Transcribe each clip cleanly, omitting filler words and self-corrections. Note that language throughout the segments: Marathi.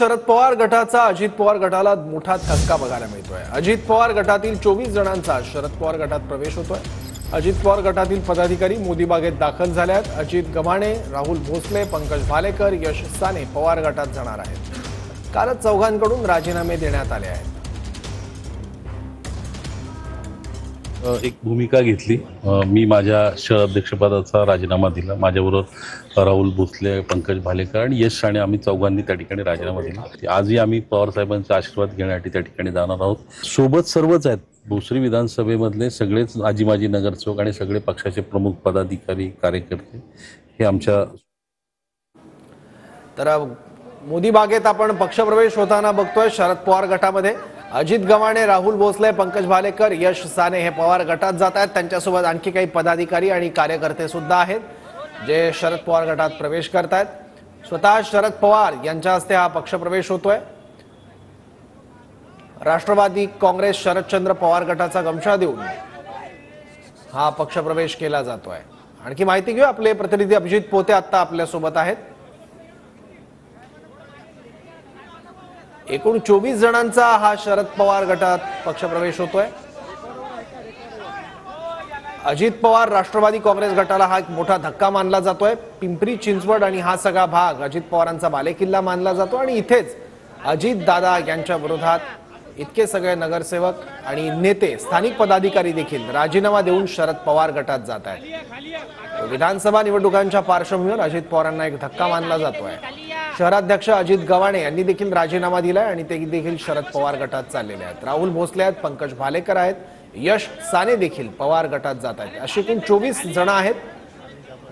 शरद पवार गटाचा अजित पवार गटाला मोठा धक्का बघायला मिळतोय। अजित पवार गटातील 24 जणांचा शरद पवार गटात प्रवेश होतोय। अजित पवार गटातील पदाधिकारी मोदी बागेत दाखल झाले आहेत। अजित गव्हाणे, राहुल भोसले, पंकज भालेकर, यश साने पवार गटात जाणार आहेत। कालच चौघांकडून राजीनामे देण्यात आले आहेत। एक भूमिका घेतली। मी माझ्या शहराध्यक्षपदाचा राजीनामा दिला। माझ्याबरोबर राहुल भोसले, पंकज भालेकर आणि यश साने आम्ही चौघांनी त्या ठिकाणी राजीनामा दिला। आजही आम्ही पवार साहेबांचा आशीर्वाद घेण्यासाठी त्या ठिकाणी जाणार आहोत। सोबत सर्वच आहेत। भोसरी विधानसभेमधले सगळेच आजी माजी नगरसेवक आणि सगळे पक्षाचे प्रमुख पदाधिकारी कार्यकर्ते हे आमच्या तर मोदी बागेत आपण पक्षप्रवेश होताना बघतोय। शरद पवार गटामध्ये अजित गव्हाणे, राहुल भोसले, पंकज भालेकर, यश साने हे पवार गटात जात आहेत। त्यांच्यासोबत आणखी काही पदाधिकारी आणि कार्यकर्ते सुद्धा आहेत जे शरद पवार गटात प्रवेश करतायत। स्वतः शरद पवार यांच्या हस्ते हा पक्षप्रवेश होतोय। राष्ट्रवादी काँग्रेस शरदचंद्र पवार गटाचा गमछा देऊन हा पक्षप्रवेश केला जातोय। आणखी माहिती घेऊ, आपले प्रतिनिधी अभिजित पोते आता आपल्या सोबत आहेत। एकूण 24 जणांचा हा शरद पवार गटात पक्षप्रवेश होतोय। अजित पवार राष्ट्रवादी काँग्रेस गटाला हा एक मोठा धक्का मानला जातोय। पिंपरी चिंचवड आणि हा सगळा भाग अजित पवारांचा बालेकिल्ला मानला जातो आणि इथेच अजित दादा यांच्या विरोधात इतके सगळे नगरसेवक आणि नेते, स्थानिक पदाधिकारी देखील राजीनामा देऊन शरद पवार गटात जात आहेत। विधानसभा निवडणुकांच्या पार्श्वभूमीवर अजित पवारांना एक धक्का मानला जातोय। शहराध्यक्ष अजित गव्हाणे यांनी देखील राजीनामा दिलाय आणि ते देखील शरद पवार गटात चाललेले आहेत। राहुल भोसले आहेत, पंकज भालेकर आहेत, यश साने देखील पवार गटात जात आहेत। अशी एकूण 24 जण आहेत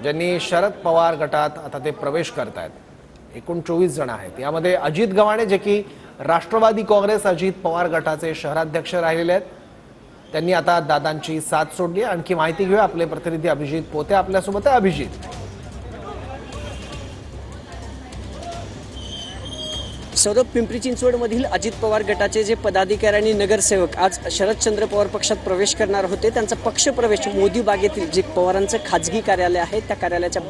ज्यांनी शरद पवार गटात आता ते प्रवेश करतायत। एकूण 24 जण आहेत। यामध्ये अजित गव्हाणे जे की राष्ट्रवादी काँग्रेस अजित पवार गटाचे शहराध्यक्ष राहिलेले आहेत, त्यांनी आता दादांची साथ सोडली। आणखी माहिती घेऊया, आपले प्रतिनिधी अभिजित पोते आपल्यासोबत आहे। अभिजित, सौरभ, पिंपरी चिंचवडमधील अजित पवार गटाचे जे पदाधिकारी आणि नगरसेवक आज शरदचंद्र पवार पक्षात प्रवेश करणार होते, त्यांचा पक्षप्रवेश मोदी बागेतील जे पवारांचं खाजगी कार्यालय आहे त्या कार्यालयाच्या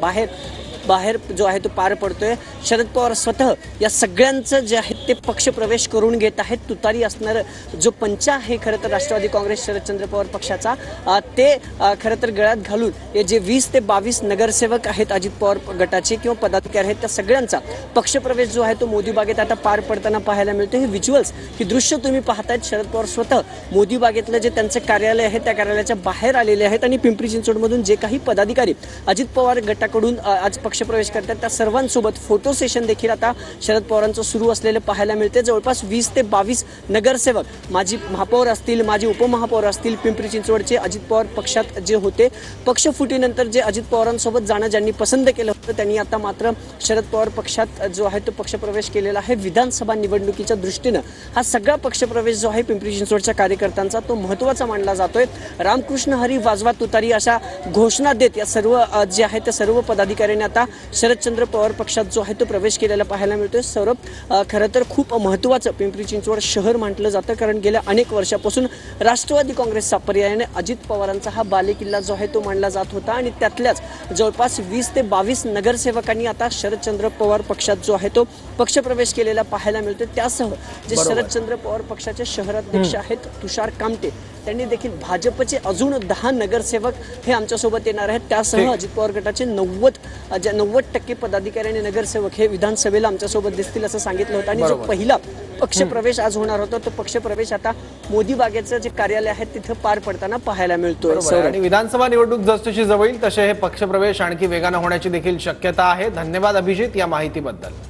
बाहेर जो आहे तो पार पडतोय। शरद पवार स्वतः या सगळ्यांचं जे आहे ते पक्षप्रवेश करून घेत आहेत। तुतारी असणारं जो पंचा आहे खरं तर राष्ट्रवादी काँग्रेस शरदचंद्र पवार पक्षाचा, ते खरं तर गळ्यात घालून हे जे 20 ते 22 नगरसेवक आहेत अजित पवार गटाचे किंवा पदाधिकारी आहेत त्या सगळ्यांचा पक्षप्रवेश जो आहे तो मोदी बागेत आता पार पडताना पाहायला मिळतो। हे व्हिज्युअल्स, ही दृश्य तुम्ही पाहतायत। शरद पवार स्वतः मोदी बागेतलं जे त्यांचं कार्यालय आहे त्या कार्यालयाच्या बाहेर आलेले आहेत आणि पिंपरी चिंचवडमधून जे काही पदाधिकारी अजित पवार गटाकडून आज पक्षप्रवेश करतात त्या सर्वांसोबत फोटो सेशन देखील आता शरद पवारांचं सुरू असलेलं पाहायला मिळते। जवळपास 20 ते 22 नगरसेवक, माजी महापौर असतील, माजी उपमहापौर असतील, पिंपरी चिंचवडचे अजित पवार पक्षात जे होते, पक्ष फुटीनंतर जे अजित पवारांसोबत जाणं ज्यांनी पसंत केलं होतं त्यांनी आता मात्र शरद पवार पक्षात जो आहे तो पक्षप्रवेश केलेला आहे। विधानसभा निवडणुकीच्या दृष्टीनं हा सगळा पक्षप्रवेश जो आहे पिंपरी चिंचवडच्या कार्यकर्त्यांचा तो महत्त्वाचा मानला जातोय। रामकृष्ण हरी वाजवा तुतारी अशा घोषणा देत या सर्व जे आहे त्या सर्व पदाधिकाऱ्यांनी आता शरदचंद्र पवार पक्षात जो आहे तो प्रवेश केलेला पाहायला मिळतोय। सौरभ, खरं तर खूप महत्त्वाचं पिंपरी चिंचवड शहर म्हटलं जातं, कारण गेल्या अनेक वर्षापासून राष्ट्रवादी काँग्रेसचा पर्यायाने अजित पवारांचा हा बालेकिल्ला जो आहे तो मानला जात होता आणि त्यातल्याच जवळपास 20 ते 22 नगरसेवकांनी आता शरदचंद्र पवार पक्षात जो आहे तो पक्षप्रवेश केलेला पाहायला मिळतोय। त्यासह जे शरदचंद्र पवार पक्षाचे शहराध्यक्ष आहेत तुषार कामटे, त्यांनी देखील भाजपचे अजून 10 नगरसेवक हे आमच्यासोबत येणार आहेत। त्यासह अजित पवार गटाचे 90% पदाधिकारी आणि नगरसेवक हे विधानसभेला आमच्यासोबत दिसतील असं सांगितलं होतं। आणि जो पहिला पक्षप्रवेश आज होणार होता तो पक्षप्रवेश आता मोदी बागेचं जे कार्यालय आहे तिथं पार पडताना पाहायला मिळतोय। आणि विधानसभा निवडणूक जसजशी जवळ येईल तसे हे पक्षप्रवेश आणखी वेगानं होण्याची देखील शक्यता आहे। धन्यवाद अभिजित या माहितीबद्दल।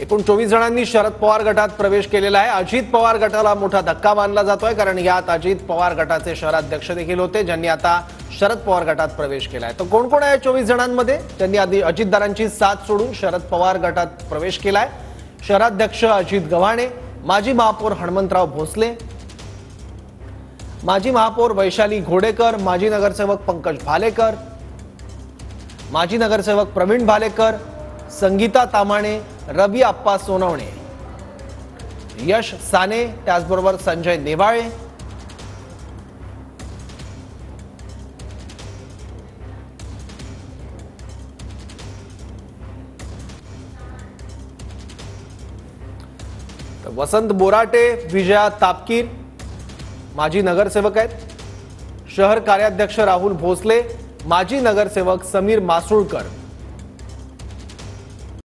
एकूण 24 जणांनी शरद पवार गटात प्रवेश केलेला आहे। अजित पवार गटाला मोठा धक्का मानला जातोय, कारण यात अजित पवार गटाचे शहराध्यक्ष देखील होते ज्यांनी आता शरद पवार गटात प्रवेश केलाय। तर कोण कोण आहे 24 जणांमध्ये ज्यांनी आधी अजितदारांची साथ सोडून शरद पवार गटात प्रवेश केलाय? शहराध्यक्ष अजित गव्हाणे, माजी महापौर हनुमंतराव भोसले, माजी महापौर वैशाली घोडेकर, माजी नगरसेवक पंकज भालेकर, माजी नगरसेवक प्रवीण भालेकर, संगीता तामाणे, रवी आप्पा सोनवणे, यश साने, त्याचबरोबर संजय नेवाळे, तर वसंत बोराटे, विजया तापकीर माजी नगरसेवक आहेत. शहर कार्याध्यक्ष राहुल भोसले, माजी नगरसेवक समीर मासुळकर